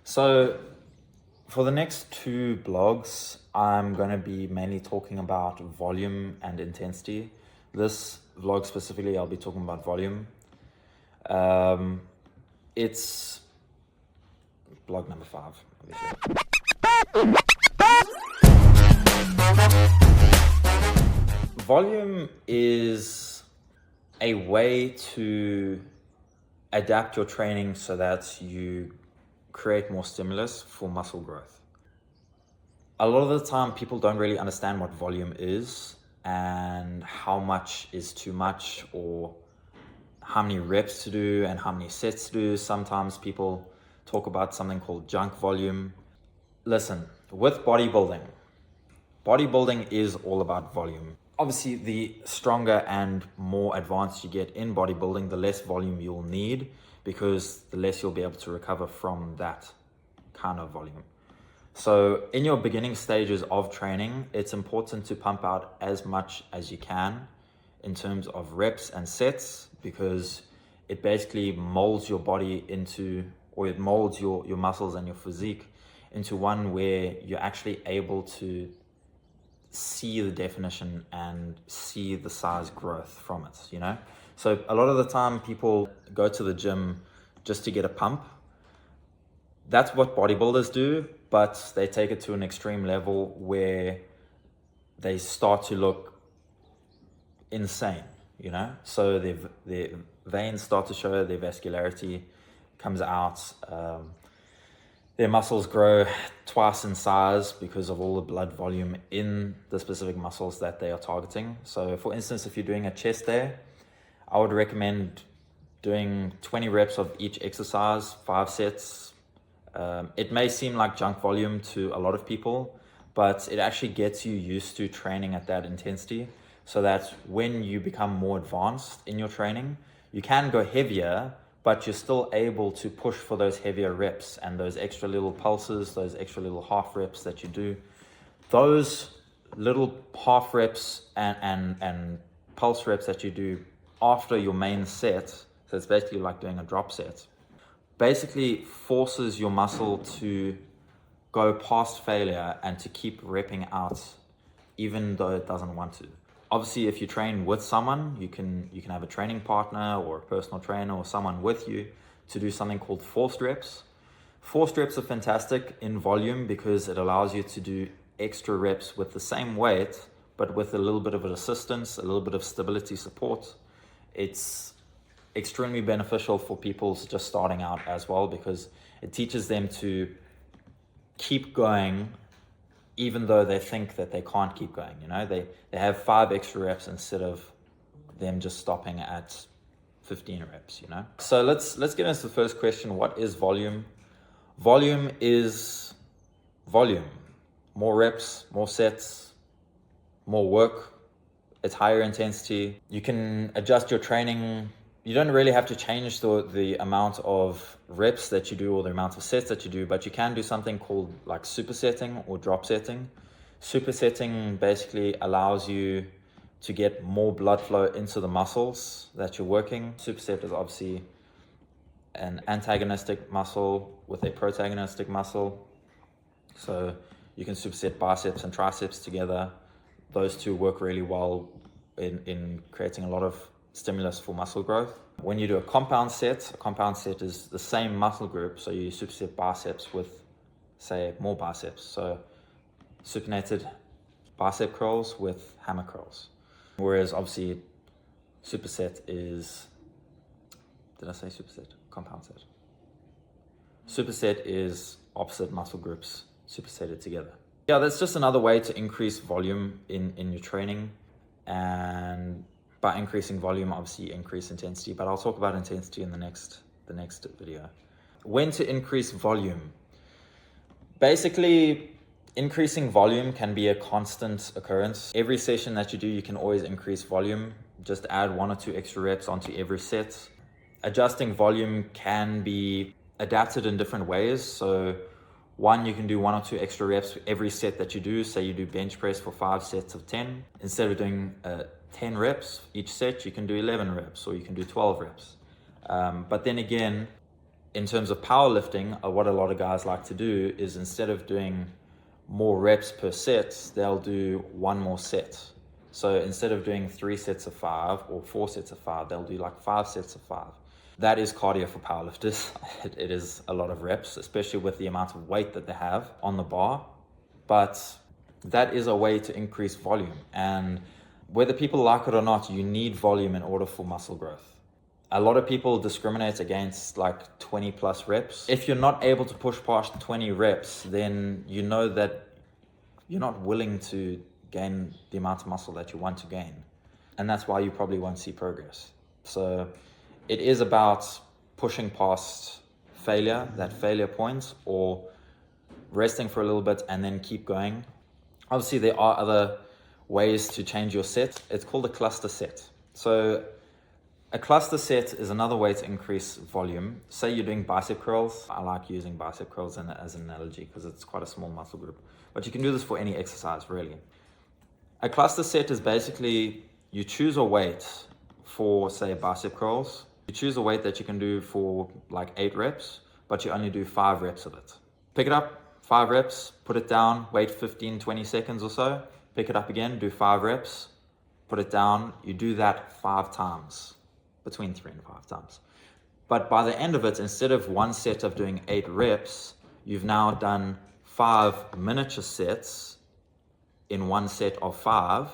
So for the next two blogs, I'm going to be mainly talking about volume and intensity. This vlog specifically, I'll be talking about volume. It's blog number 5, obviously. Volume is a way to adapt your training so that you create more stimulus for muscle growth. A lot of the time, people don't really understand what volume is and how much is too much, or how many reps to do and how many sets to do. Sometimes people talk about something called junk volume. Listen, with bodybuilding is all about volume. Obviously, the stronger and more advanced you get in bodybuilding, the less volume you'll need, because the less you'll be able to recover from that kind of volume. So in your beginning stages of training, it's important to pump out as much as you can in terms of reps and sets, because it basically molds your body into, or it molds your muscles and your physique into one where you're actually able to see the definition and see the size growth from it, you know? So a lot of the time people go to the gym just to get a pump. That's what bodybuilders do, but they take it to an extreme level where they start to look insane, you know? So their veins start to show, their vascularity comes out, their muscles grow twice in size because of all the blood volume in the specific muscles that they are targeting. So for instance, if you're doing a chest day, I would recommend doing 20 reps of each exercise, 5 sets. It may seem like junk volume to a lot of people, but it actually gets you used to training at that intensity, so that when you become more advanced in your training, you can go heavier, but you're still able to push for those heavier reps and those extra little pulses, those extra little half reps that you do. Those little half reps and pulse reps that you do after your main set, so it's basically like doing a drop set, basically forces your muscle to go past failure and to keep repping out even though it doesn't want to. Obviously, if you train with someone, you can have a training partner or a personal trainer or someone with you to do something called forced reps. Forced reps are fantastic in volume because it allows you to do extra reps with the same weight, but with a little bit of an assistance, a little bit of stability support. It's extremely beneficial for people just starting out as well, because it teaches them to keep going even though they think that they can't keep going. You know, they have 5 extra reps instead of them just stopping at 15 reps, you know? So let's get into the first question. What is volume? Volume is volume. More reps, more sets, more work. It's higher intensity. You can adjust your training. You don't really have to change the amount of reps that you do or the amount of sets that you do, but you can do something called like supersetting or drop setting. Supersetting basically allows you to get more blood flow into the muscles that you're working. Superset is obviously an antagonistic muscle with a protagonistic muscle. So you can superset biceps and triceps together. Those two work really well in creating a lot of stimulus for muscle growth. When you do a compound set is the same muscle group, so you superset biceps with, say, more biceps. So supinated bicep curls with hammer curls. Whereas obviously superset is, did I say superset? Compound set. Superset is opposite muscle groups supersetted together. Yeah, that's just another way to increase volume in your training, and by increasing volume, obviously increase intensity, but I'll talk about intensity in the next video. When to increase volume? Basically, increasing volume can be a constant occurrence. Every session that you do, you can always increase volume. Just add 1 or 2 extra reps onto every set. Adjusting volume can be adapted in different ways. So one, you can do 1 or 2 extra reps every set that you do. Say you do bench press for 5 sets of 10. Instead of doing 10 reps each set, you can do 11 reps or you can do 12 reps. But then again, in terms of powerlifting, what a lot of guys like to do is instead of doing more reps per set, they'll do one more set. So instead of doing 3 sets of 5 or 4 sets of 5, they'll do like 5 sets of 5. That is cardio for powerlifters. It is a lot of reps, especially with the amount of weight that they have on the bar. But that is a way to increase volume. And whether people like it or not, you need volume in order for muscle growth. A lot of people discriminate against like 20 plus reps. If you're not able to push past 20 reps, then you know that you're not willing to gain the amount of muscle that you want to gain. And that's why you probably won't see progress. So it is about pushing past failure, that failure point, or resting for a little bit and then keep going. Obviously, there are other ways to change your set. It's called a cluster set. So a cluster set is another way to increase volume. Say you're doing bicep curls. I like using bicep curls as an analogy because it's quite a small muscle group. But you can do this for any exercise, really. A cluster set is basically you choose a weight for, say, bicep curls. You choose a weight that you can do for like 8 reps, but you only do 5 reps of it. Pick it up, 5 reps, put it down, wait 15, 20 seconds or so, pick it up again, do 5 reps, put it down. You do that 5 times, between 3 and 5 times. But by the end of it, instead of one set of doing 8 reps, you've now done 5 miniature sets in one set of 5,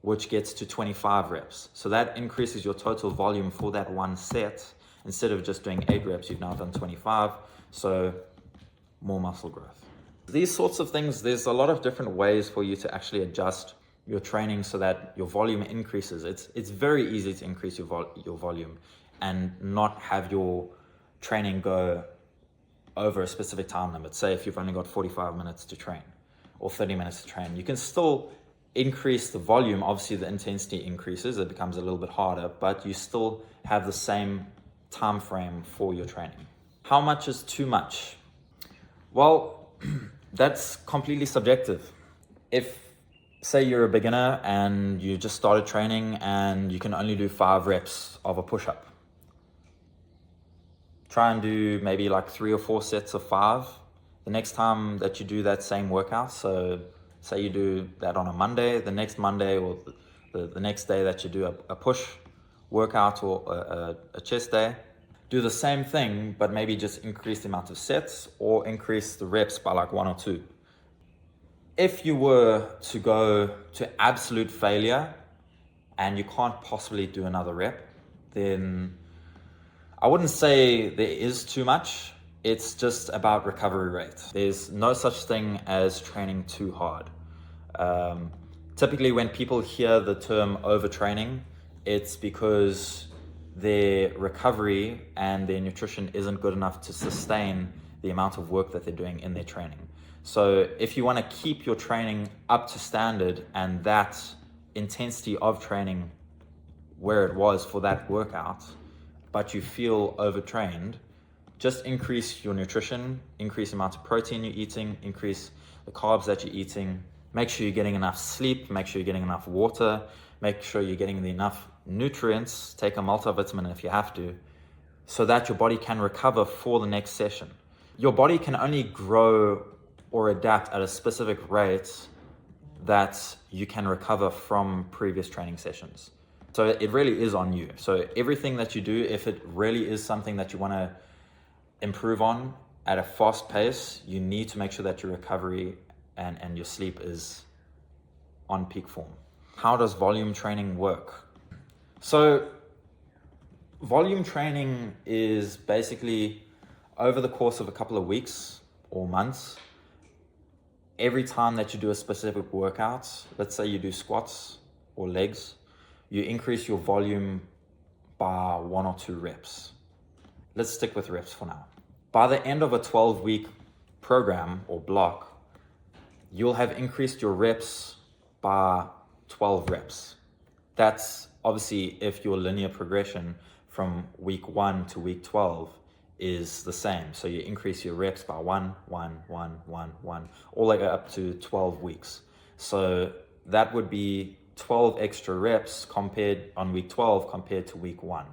which gets to 25 reps. So that increases your total volume for that one set. Instead of just doing 8 reps, you've now done 25. So more muscle growth. These sorts of things, there's a lot of different ways for you to actually adjust your training so that your volume increases. It's very easy to increase your volume and not have your training go over a specific time limit. Say if you've only got 45 minutes to train or 30 minutes to train, you can still increase the volume. Obviously the intensity increases, it becomes a little bit harder, but you still have the same time frame for your training. How much is too much? Well, that's completely subjective. If, say you're a beginner and you just started training and you can only do 5 reps of a push-up, try and do maybe like 3 or 4 sets of 5. The next time that you do that same workout, so say you do that on a Monday, the next Monday or the next day that you do a push workout or a chest day, do the same thing, but maybe just increase the amount of sets or increase the reps by like 1 or 2. If you were to go to absolute failure and you can't possibly do another rep, then I wouldn't say there is too much. It's just about recovery rate. There's no such thing as training too hard. Typically when people hear the term overtraining, it's because their recovery and their nutrition isn't good enough to sustain the amount of work that they're doing in their training. So if you want to keep your training up to standard and that intensity of training where it was for that workout, but you feel overtrained, just increase your nutrition, increase the amount of protein you're eating, increase the carbs that you're eating, make sure you're getting enough sleep, make sure you're getting enough water, make sure you're getting enough nutrients, take a multivitamin if you have to, so that your body can recover for the next session. Your body can only grow or adapt at a specific rate that you can recover from previous training sessions. So it really is on you. So everything that you do, if it really is something that you want to improve on at a fast pace, you need to make sure that your recovery and your sleep is on peak form. How does volume training work? So volume training is basically over the course of a couple of weeks or months, every time that you do a specific workout, let's say you do squats or legs, you increase your volume by 1 or 2 reps. Let's stick with reps for now. By the end of a 12-week program or block, you'll have increased your reps by 12 reps. That's obviously if your linear progression from week 1 to week 12 is the same. So you increase your reps by 1, 1, 1, 1, 1, all the way up to 12 weeks. So that would be 12 extra reps compared on week 12 compared to week 1.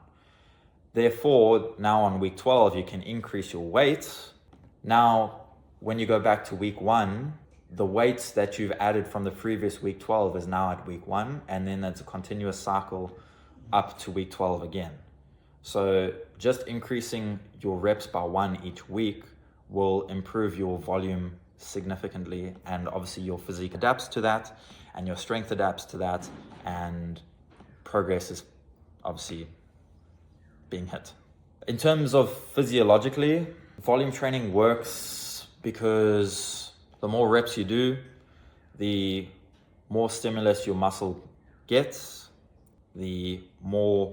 Therefore, now on week 12, you can increase your weight. Now, when you go back to week 1, the weights that you've added from the previous week 12 is now at week 1, and then it's a continuous cycle up to week 12 again. So just increasing your reps by 1 each week will improve your volume significantly, and obviously your physique adapts to that, and your strength adapts to that, and progress is obviously being hit. In terms of physiologically, volume training works because the more reps you do, the more stimulus your muscle gets, the more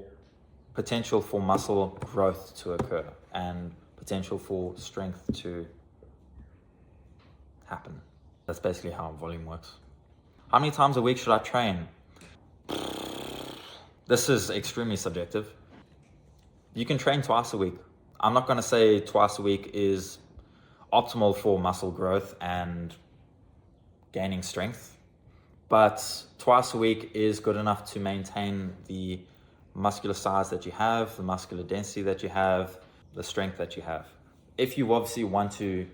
potential for muscle growth to occur and potential for strength to happen. That's basically how volume works. How many times a week should I train? This is extremely subjective. You can train twice a week. I'm not going to say twice a week is optimal for muscle growth and gaining strength, but twice a week is good enough to maintain the muscular size that you have, the muscular density that you have, the strength that you have. If you obviously want to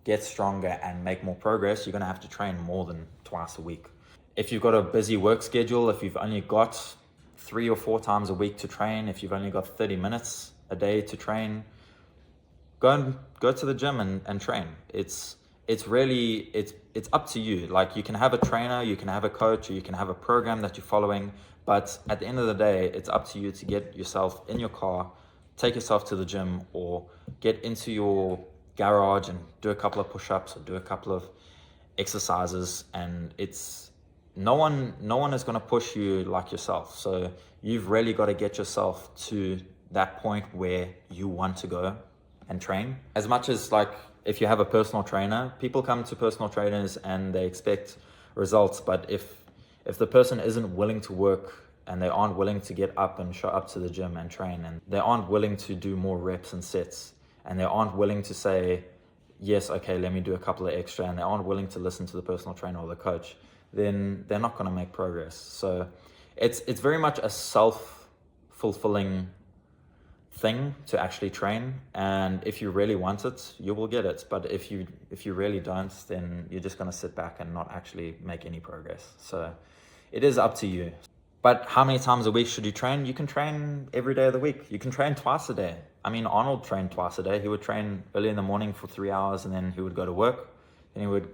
get stronger and make more progress, you're going to have to train more than twice a week. If you've got a busy work schedule, if you've only got 3 or 4 times a week to train, if you've only got 30 minutes a day to train, go to the gym and train. It's really up to you. Like, you can have a trainer, you can have a coach, or you can have a program that you're following, but at the end of the day, it's up to you to get yourself in your car, take yourself to the gym, or get into your garage and do a couple of push-ups or do a couple of exercises. And it's no one is going to push you like yourself. So you've really got to get yourself to that point where you want to go and train. As much as, like, if you have a personal trainer, people come to personal trainers and they expect results, but if the person isn't willing to work and they aren't willing to get up and show up to the gym and train, and they aren't willing to do more reps and sets, and they aren't willing to say, yes, okay, let me do a couple of extra, and they aren't willing to listen to the personal trainer or the coach, then they're not going to make progress. So it's very much a self-fulfilling thing to actually train, and if you really want it, you will get it. But if you really don't, then you're just going to sit back and not actually make any progress. So it is up to you. But how many times a week should you train? You can train every day of the week. You can train twice a day. I mean, Arnold trained twice a day. He would train early in the morning for 3 hours, and then he would go to work, then he would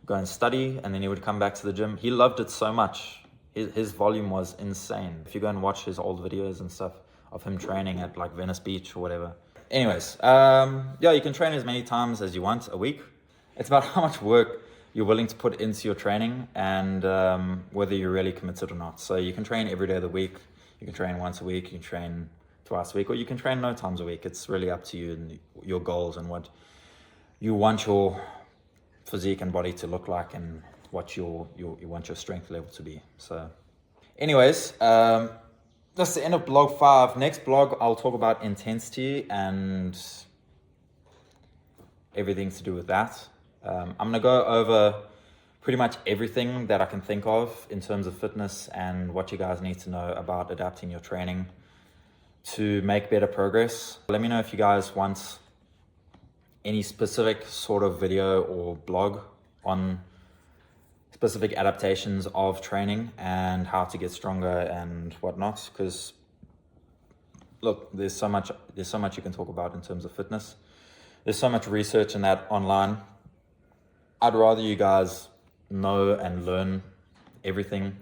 go and study, and then he would come back to the gym. He loved it so much. His volume was insane. If you go and watch his old videos and stuff of him training at like Venice Beach or whatever. Anyways, yeah, you can train as many times as you want a week. It's about how much work you're willing to put into your training and whether you're really committed or not. So you can train every day of the week. You can train once a week. You can train twice a week, or you can train no times a week. It's really up to you and your goals and what you want your physique and body to look like, and what you want your strength level to be. So anyways, that's the end of blog 5. Next blog, I'll talk about intensity and everything to do with that. I'm going to go over pretty much everything that I can think of in terms of fitness and what you guys need to know about adapting your training to make better progress. Let me know if you guys want any specific sort of video or blog on specific adaptations of training and how to get stronger and whatnot, because look, there's so much you can talk about in terms of fitness. There's so much research in that online. I'd rather you guys know and learn everything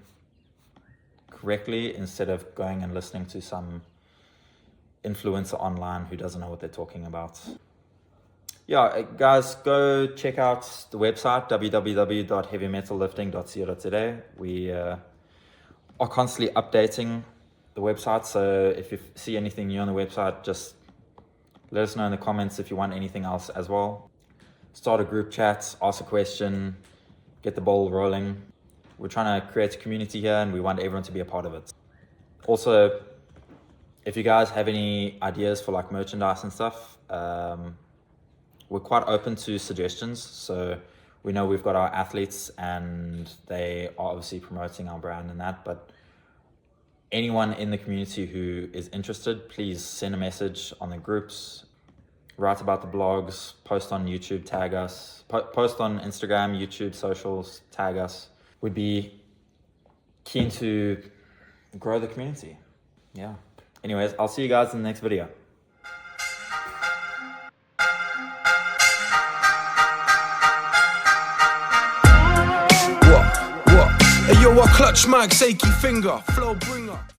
correctly instead of going and listening to some influencer online who doesn't know what they're talking about. Yeah, guys, go check out the website, www.heavymetallifting.co.za. We are constantly updating the website, so if you see anything new on the website, just let us know in the comments if you want anything else as well. Start a group chat, ask a question, get the ball rolling. We're trying to create a community here, and we want everyone to be a part of it. Also, if you guys have any ideas for like merchandise and stuff, we're quite open to suggestions. So we know we've got our athletes and they are obviously promoting our brand and that, but anyone in the community who is interested, please send a message on the groups, write about the blogs, post on YouTube, tag us, post on Instagram, YouTube, socials, tag us. We'd be keen to grow the community. Yeah. Anyways, I'll see you guys in the next video. What? Hey yo, I clutch Mike's achy finger, flow bringer.